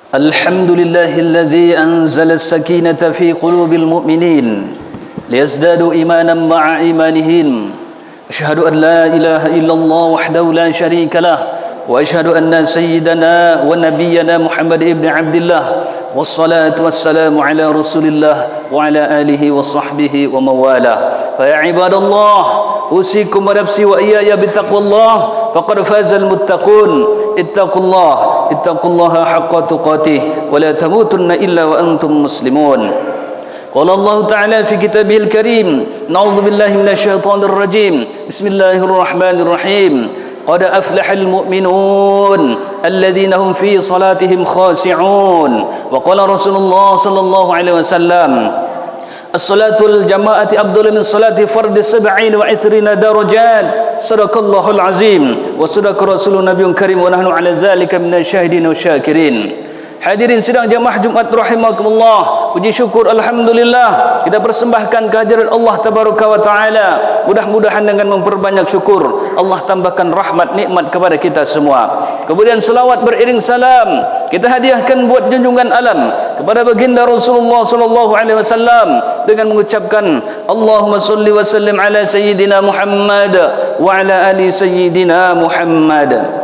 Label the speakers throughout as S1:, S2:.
S1: الحمد لله الذي أنزل السكينة في قلوب المؤمنين ليزدادوا إيمانا مع إيمانهم. أشهد أن لا إله إلا الله وحده لا شريك له، وأشهد أن سيدنا ونبينا محمد بن عبد الله، والصلاة والسلام على رسول الله وعلى آله وصحبه ومن والاه. فيا عباد الله، أوصيكم ونفسي وإياي بتقوى الله، فقد فاز المتقون. اتقوا الله حق تقاته ولا تموتن إلا وأنتم مسلمون. قال الله تعالى في كتابه الكريم: نعوذ بالله من الشيطان الرجيم، بسم الله الرحمن الرحيم. قد أفلح المؤمنون الذين هم في صلاتهم خاشعون. وقال رسول الله صلى الله عليه وسلم: الصلاة الجماعة أفضل من صلاة فرد 27 درجات. صدق الله العظيم وصدق رسول النبي الكريم ونحن على ذلك من الشاهدين والشاكرين. Hadirin sidang jamaah Jumat rahimakumullah, puji syukur alhamdulillah kita persembahkan kehadiran Allah tabaraka wa taala. Mudah-mudahan dengan memperbanyak syukur Allah tambahkan rahmat nikmat kepada kita semua. Kemudian selawat beriring salam kita hadiahkan buat junjungan alam kepada baginda Rasulullah sallallahu alaihi wasallam dengan mengucapkan Allahumma shalli wa sallim ala sayyidina Muhammad wa ala ali sayyidina Muhammad.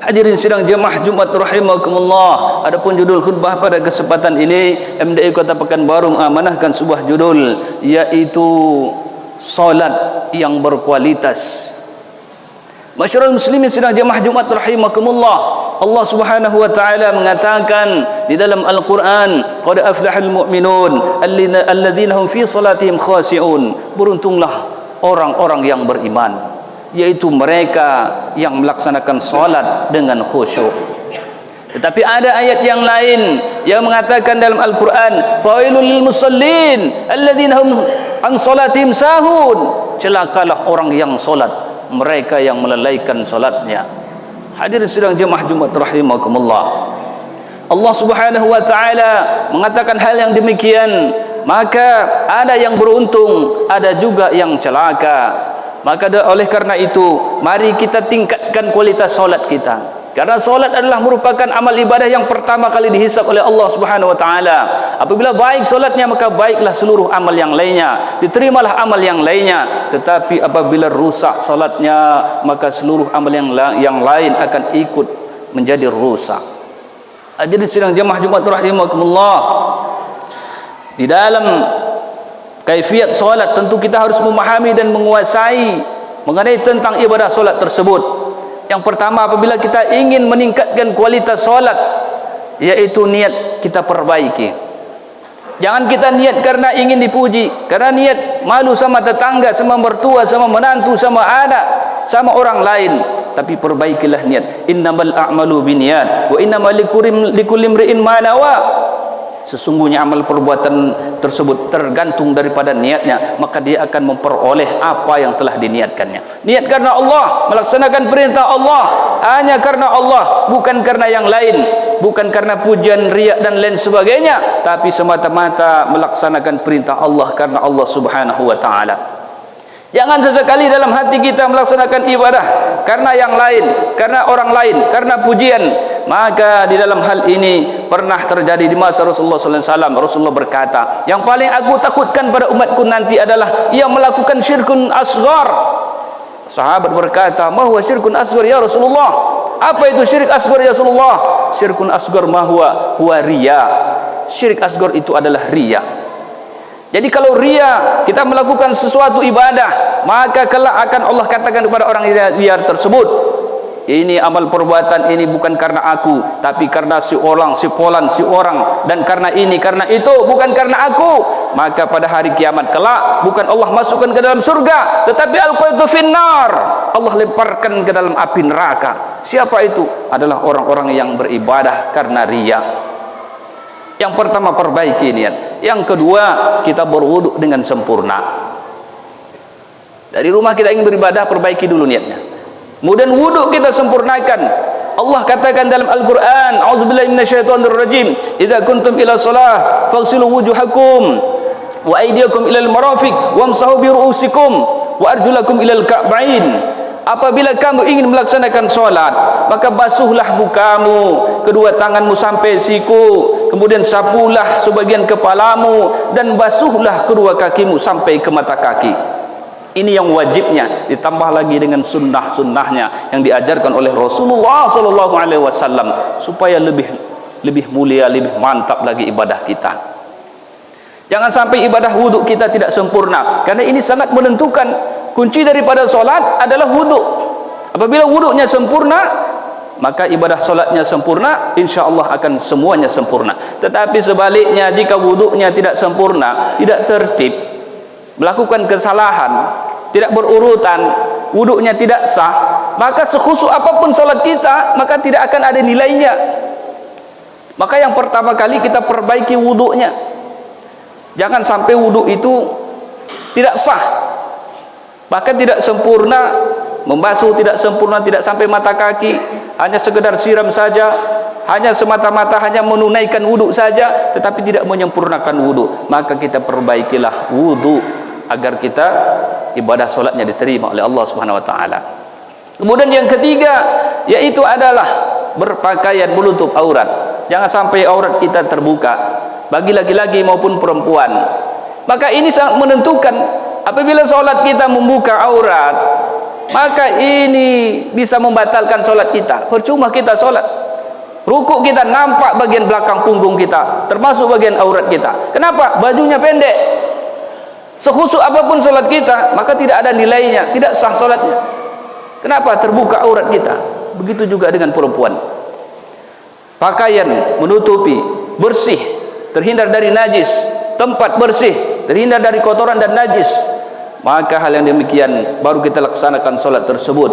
S1: Hadirin sidang jemaah Jumat rahimakumullah, adapun judul khutbah pada kesempatan ini MDI Kota Pekanbaru mengamanahkan sebuah judul, yaitu salat yang berkualitas. Masyarul muslimin sidang jemaah Jumat rahimakumullah, Allah Subhanahu wa taala mengatakan di dalam Al-Qur'an, qad aflahal mu'minun alladzina hum fi salatihim khashi'un. Beruntunglah orang-orang yang beriman, yaitu mereka yang melaksanakan salat dengan khusyuk. Tetapi ada ayat yang lain yang mengatakan dalam Al-Quran, fawailul lil musallin alladzina hum an salatihim sahun. Celakalah orang yang salat, mereka yang melalaikan salatnya. Hadirin sidang jemaah Jumat rahimakumullah, Allah Subhanahu wa taala mengatakan hal yang demikian, maka ada yang beruntung, ada juga yang celaka. Maka oleh karena itu, mari kita tingkatkan kualitas solat kita. Karena solat adalah merupakan amal ibadah yang pertama kali dihisab oleh Allah Subhanahu wa taala. Apabila baik solatnya, maka baiklah seluruh amal yang lainnya, diterimalah amal yang lainnya. Tetapi apabila rusak solatnya, maka seluruh amal yang lain akan ikut menjadi rusak. Hadirin sidang jemaah Jumat rahimakumullah, di dalam kaifiat solat tentu kita harus memahami dan menguasai mengenai tentang ibadah solat tersebut. Yang pertama, apabila kita ingin meningkatkan kualitas solat, yaitu niat kita perbaiki. Jangan kita niat karena ingin dipuji, karena niat malu sama tetangga, sama mertua, sama menantu, sama anak, sama orang lain. Tapi perbaikilah niat. Innamal a'malu binniyat wa innamal likulli imri'in ma nawa. Sesungguhnya amal perbuatan tersebut tergantung daripada niatnya, maka dia akan memperoleh apa yang telah diniatkannya. Niat karena Allah, melaksanakan perintah Allah hanya karena Allah, bukan karena yang lain, bukan karena pujian, riak dan lain sebagainya, tapi semata-mata melaksanakan perintah Allah karena Allah Subhanahu wa taala. Jangan sesekali dalam hati kita melaksanakan ibadah karena yang lain, karena orang lain, karena pujian. Maka di dalam hal ini pernah terjadi di masa Rasulullah SAW. Rasulullah berkata, yang paling aku takutkan pada umatku nanti adalah yang melakukan syirkun asghar. Sahabat berkata, ma huwa syirkun asghar ya Rasulullah? Apa itu syirik asghar ya Rasulullah? Syirkun asghar ma huwa riya. Syirik asghar itu adalah riya. Jadi kalau riya, kita melakukan sesuatu ibadah, maka kelak akan Allah katakan kepada orang liar tersebut, ini amal perbuatan ini bukan karena aku, tapi karena si orang, si polan, si orang, dan karena ini, karena itu, bukan karena aku. Maka pada hari kiamat kelak, bukan Allah masukkan ke dalam surga, tetapi alqaitu finnar, Allah lemparkan ke dalam api neraka. Siapa itu? Adalah orang-orang yang beribadah karena riya. Yang pertama, perbaiki niat. Yang kedua, kita berwudu dengan sempurna. Dari rumah kita ingin beribadah, perbaiki dulu niatnya. Kemudian wudu kita sempurnakan. Allah katakan dalam Al-Quran, a'udzubillahi minasyaitonirrajim, idza kuntum ila shalah faghsilu wujuhakum wa aydiyakum ilal marafiq wamsahu bi ru'usikum wa arjulakum ilal ka'bain. apabila kamu ingin melaksanakan solat, maka basuhlah mukamu, kedua tanganmu sampai siku, kemudian sapulah sebagian kepalamu, dan basuhlah kedua kakimu sampai ke mata kaki. Ini yang wajibnya, ditambah lagi dengan sunnah-sunnahnya yang diajarkan oleh Rasulullah SAW, supaya lebih mulia, lebih mantap lagi ibadah kita. Jangan sampai ibadah wudhu kita tidak sempurna, karena ini sangat menentukan. Kunci daripada solat adalah wudhu. Apabila wudhunya sempurna, maka ibadah solatnya sempurna, insya Allah akan semuanya sempurna. Tetapi sebaliknya, jika wudhunya tidak sempurna, tidak tertib, melakukan kesalahan, tidak berurutan, wudhunya tidak sah, maka sekhusyuk apapun solat kita, maka tidak akan ada nilainya. Maka yang pertama kali kita perbaiki wudhunya. Jangan sampai wudhu itu tidak sah, bahkan tidak sempurna. Membasuh tidak sempurna, tidak sampai mata kaki, hanya sekedar siram saja, hanya semata-mata hanya menunaikan wudhu saja, tetapi tidak menyempurnakan wudhu. Maka kita perbaikilah wudhu agar kita ibadah solatnya diterima oleh Allah Subhanahu Wa Taala. Kemudian yang ketiga, yaitu adalah berpakaian menutup aurat. Jangan sampai aurat kita terbuka, bagi laki-laki maupun perempuan. Maka ini sangat menentukan. Apabila solat kita membuka aurat, maka ini bisa membatalkan solat kita. Percuma kita solat. Rukuk kita nampak bagian belakang punggung kita, termasuk bagian aurat kita. Kenapa? Bajunya pendek. Sekhusyuk apapun solat kita, maka tidak ada nilainya, tidak sah solatnya. Kenapa? Terbuka aurat kita. Begitu juga dengan perempuan. Pakaian menutupi, bersih, terhindar dari najis, tempat bersih, terhindar dari kotoran dan najis. Maka hal yang demikian baru kita laksanakan solat tersebut.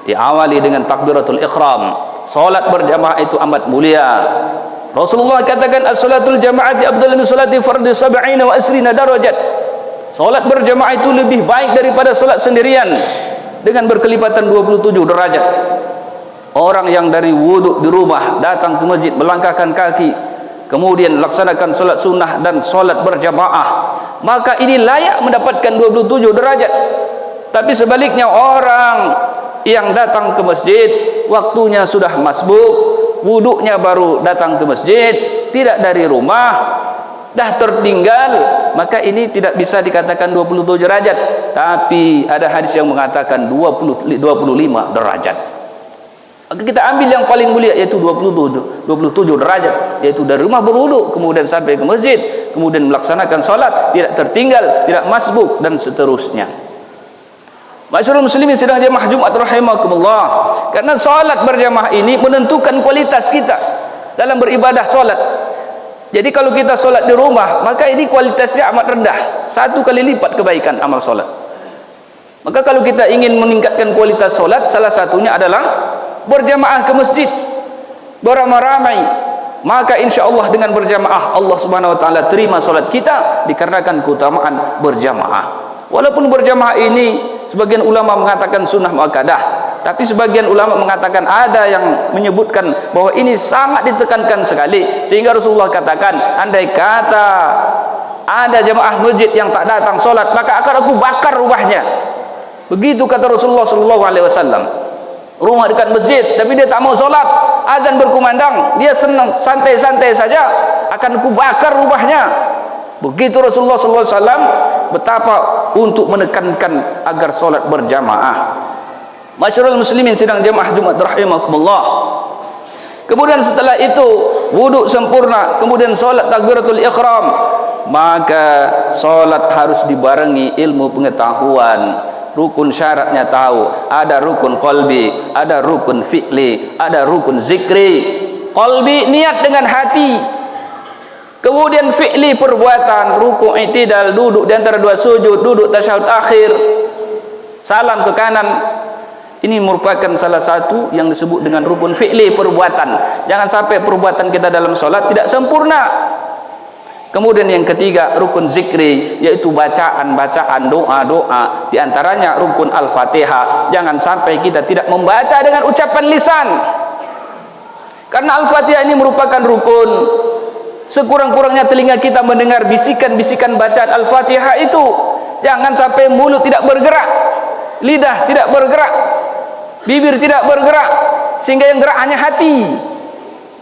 S1: Diawali dengan takbiratul ihram. Solat berjamaah itu amat mulia. Rasulullah katakan as-salatul jama'ati afdalu min salati fardhi 70 wa 20 darajat. Solat berjamaah itu lebih baik daripada solat sendirian, dengan berkelipatan 27 derajat. Orang yang dari wudhu di rumah datang ke masjid, melangkahkan kaki, kemudian laksanakan solat sunnah dan solat berjamaah, maka ini layak mendapatkan 27 derajat. Tapi sebaliknya, orang yang datang ke masjid, waktunya sudah masbuk, wudhunya baru datang ke masjid, tidak dari rumah, dah tertinggal, maka ini tidak bisa dikatakan 27 derajat. Tapi ada hadis yang mengatakan 25 derajat. Maka kita ambil yang paling mulia, yaitu 27 derajat, yaitu dari rumah berwudu, kemudian sampai ke masjid, kemudian melaksanakan solat, tidak tertinggal, tidak masbuk, dan seterusnya. Masyarul muslimin sidang jamaah Jumat rahimakumullah. Karena solat berjamaah ini menentukan kualitas kita dalam beribadah solat. Jadi kalau kita solat di rumah, maka ini kualitasnya amat rendah, 1 kali lipat kebaikan amal solat. Maka kalau kita ingin meningkatkan kualitas solat, salah satunya adalah berjamaah ke masjid, beramai-ramai. Maka insya Allah dengan berjamaah, Allah Subhanahu Wa Taala terima solat kita, dikarenakan keutamaan berjamaah. Walaupun berjamaah ini sebagian ulama mengatakan sunnah muakkadah, tapi sebagian ulama mengatakan, ada yang menyebutkan bahwa ini sangat ditekankan sekali, sehingga Rasulullah katakan, andai kata ada jamaah masjid yang tak datang solat, maka akan aku bakar rumahnya. Begitu kata Rasulullah SAW. Rumah dekat masjid, tapi dia tak mau solat, azan berkumandang, dia senang santai-santai saja, akan aku bakar rumahnya. Begitu Rasulullah SAW betapa untuk menekankan agar solat berjamaah. Masyarul muslimin sidang jamaah Jumat rahimakumullah. Kemudian setelah itu wudhu sempurna, kemudian solat takbiratul ihram, maka solat harus dibarengi ilmu pengetahuan. Rukun syaratnya tahu, ada rukun qalbi, ada rukun fi'li, ada rukun zikri. Qalbi niat dengan hati, kemudian fi'li perbuatan, ruku' i'tidal, duduk di antara dua sujud, duduk tasyahud akhir, salam ke kanan. Ini merupakan salah satu yang disebut dengan rukun fi'li perbuatan. Jangan sampai perbuatan kita dalam solat tidak sempurna. Kemudian yang ketiga, rukun zikri, yaitu bacaan-bacaan, doa-doa. Di antaranya rukun Al-Fatihah. Jangan sampai kita tidak membaca dengan ucapan lisan, karena Al-Fatihah ini merupakan rukun. Sekurang-kurangnya telinga kita mendengar bisikan-bisikan bacaan Al-Fatihah itu. Jangan sampai mulut tidak bergerak, lidah tidak bergerak,
S2: bibir tidak bergerak, sehingga yang gerak hanya hati,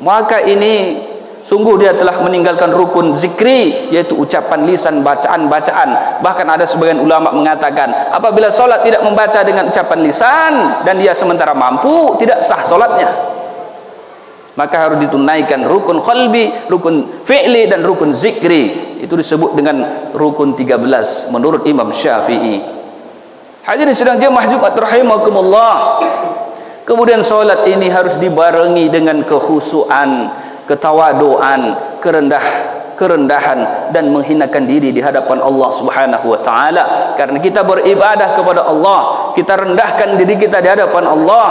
S2: maka ini sungguh dia telah meninggalkan rukun zikri, yaitu ucapan lisan, bacaan-bacaan. Bahkan ada sebagian ulama mengatakan, apabila solat tidak membaca dengan ucapan lisan dan dia sementara mampu, tidak sah solatnya. Maka harus ditunaikan rukun qalbi, rukun fi'li, dan rukun zikri. Itu disebut dengan rukun 13 menurut Imam Syafi'i. Hadirin sidang jemaah Jumat rahimakumullah. Kemudian solat ini harus dibarengi dengan kekhusyuan, ketawaduan, kerendahan dan menghinakan diri di hadapan Allah Subhanahu wa taala. Karena kita beribadah kepada Allah, kita rendahkan diri kita di hadapan Allah,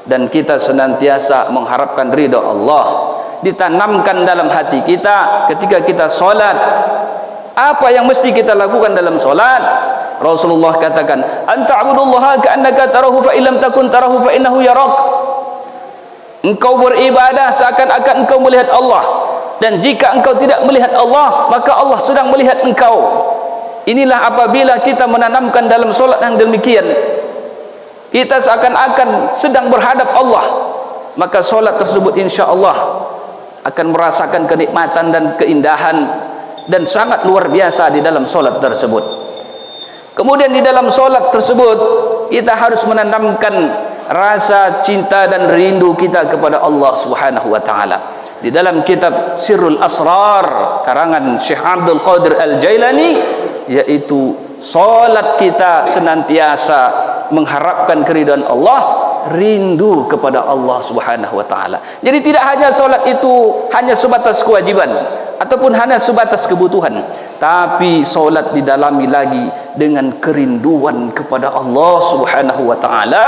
S2: dan kita senantiasa mengharapkan ridha Allah. Ditanamkan dalam hati kita ketika kita solat, apa yang mesti kita lakukan dalam solat. Rasulullah katakan, anta'budullaha ka'annaka tarahu fa illam takun tarahu fa innahu yarak. Engkau beribadah seakan-akan engkau melihat Allah, dan jika engkau tidak melihat Allah, maka Allah sedang melihat engkau. Inilah apabila kita menanamkan dalam solat yang demikian, kita seakan-akan sedang berhadap Allah, maka solat tersebut insya Allah akan merasakan kenikmatan dan keindahan, dan sangat luar biasa di dalam solat tersebut. Kemudian di dalam solat tersebut kita harus menanamkan rasa cinta dan rindu kita kepada Allah Subhanahu wa taala. Di dalam kitab Sirrul Asrar karangan Syekh Abdul Qadir Al-Jailani, yaitu solat kita senantiasa mengharapkan keridhaan Allah, rindu kepada Allah Subhanahu wa taala. Jadi tidak hanya solat itu hanya sebatas kewajiban ataupun hanya sebatas kebutuhan, tapi solat didalami lagi dengan kerinduan kepada Allah Subhanahu wa taala.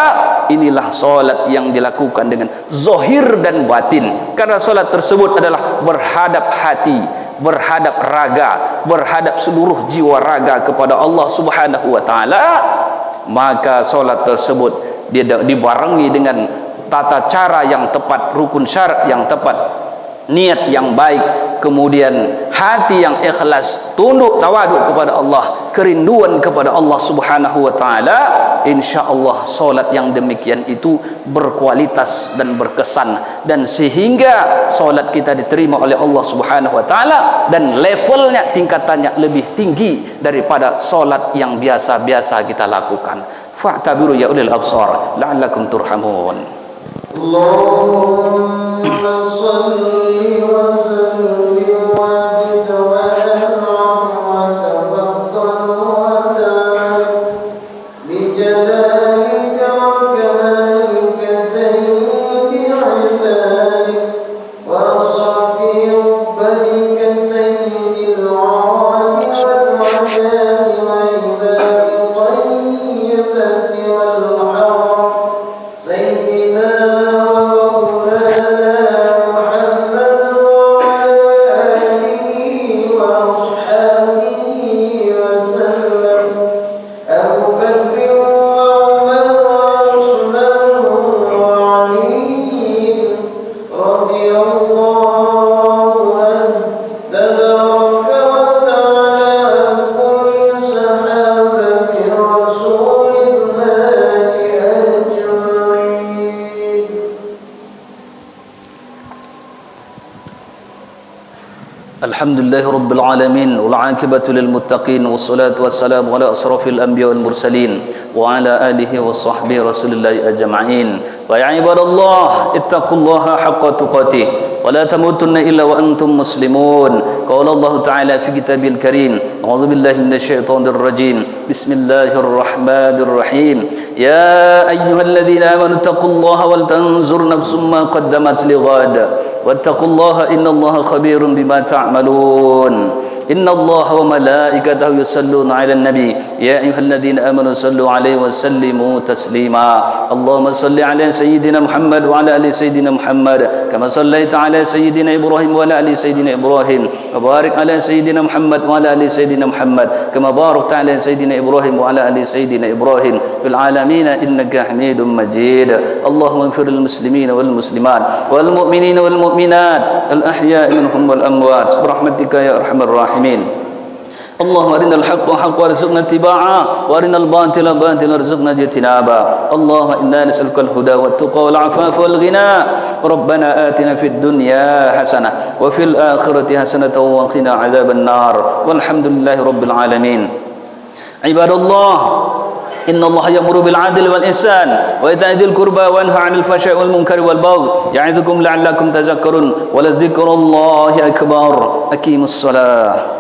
S2: Inilah solat yang dilakukan dengan zahir dan batin, karena solat tersebut adalah berhadap hati, berhadap raga, berhadap seluruh jiwa raga kepada Allah Subhanahu wa taala. Maka solat tersebut dia dibarengi dengan tata cara yang tepat, rukun syarat yang tepat, niat yang baik, kemudian hati yang ikhlas, tunduk tawaduk kepada Allah, kerinduan kepada Allah Subhanahu wa taala. Insyaallah solat yang demikian itu berkualitas dan berkesan, dan sehingga solat kita diterima oleh Allah Subhanahu wa taala, dan levelnya, tingkatannya lebih tinggi daripada solat yang biasa-biasa kita lakukan. Fa'tabiru ya ulil absar la'allakum turhamun. Allahumma shalli wa sallim wa zid wa an'am wa tafaddal wa barik bi jalalika wa kamalika sayyidi ibadik wa safi ubadika sayyidil arami wal wajali wa ibadi tayyibati wal haram sayyidina Alhamdulillah Rabbil Alamin, wal aqibatu lil muttaqin, wassalatu wassalamu ala asrafil anbiya wal mursalin wa ala alihi wa sahbihi rasulillahi ajma'in. Wa ya ibadallah ittaqullaha haqqa tuqatih wa la tamutunna illa wa antum muslimun. Qala Allah Ta'ala fi kitabil karim, a'udzu billahi minasy syaithanir rajim. Bismillahirrahmanirrahim. Ya ayyuhalladzina amanu taqullaha wal tanzur nafsum ma qaddamat lighad wattaqullaha innallaha khabirum bima ta'malun. Innallaha wa malaikatahu yusalluna 'alan nabi ya ayyuhalladzina amanu sallu 'alaihi wa sallimu taslima. Allahumma salli 'ala sayyidina Muhammad wa 'ala ali sayyidina Muhammad kama sallaita 'ala sayyidina Ibrahim wa 'ala ali sayyidina Ibrahim wa barik 'ala sayyidina Muhammad wa 'ala ali sayyidina Muhammad kama barakta 'ala sayyidina Ibrahim wa 'ala ali sayyidina Ibrahim fil 'alamin innaka Hamidum Majid. Allahumma ighfir lil muslimina wal muslimat wal mu'minina wal mu'minat al ahya'i minhum wal amwat bi rahmatika ya arhamar rahimin.
S1: اللهم أرنا الحق حقا وارزقنا اتباعه وأرنا الباطل باطلا وارزقنا اجتنابه اللهم إنا نسألك الهدى والتقى والعفاف والغنى ربنا آتنا في الدنيا حسنة وفي الآخرة حسنة وقنا عذاب النار والحمد لله رب العالمين عباد الله إن الله يأمر بالعدل والإحسان وإيتاء ذي القربى وينهى عن الفحشاء والمنكر والبغي يعظكم لعلكم تذكرون ولذكر الله أكبر أقيموا الصلاة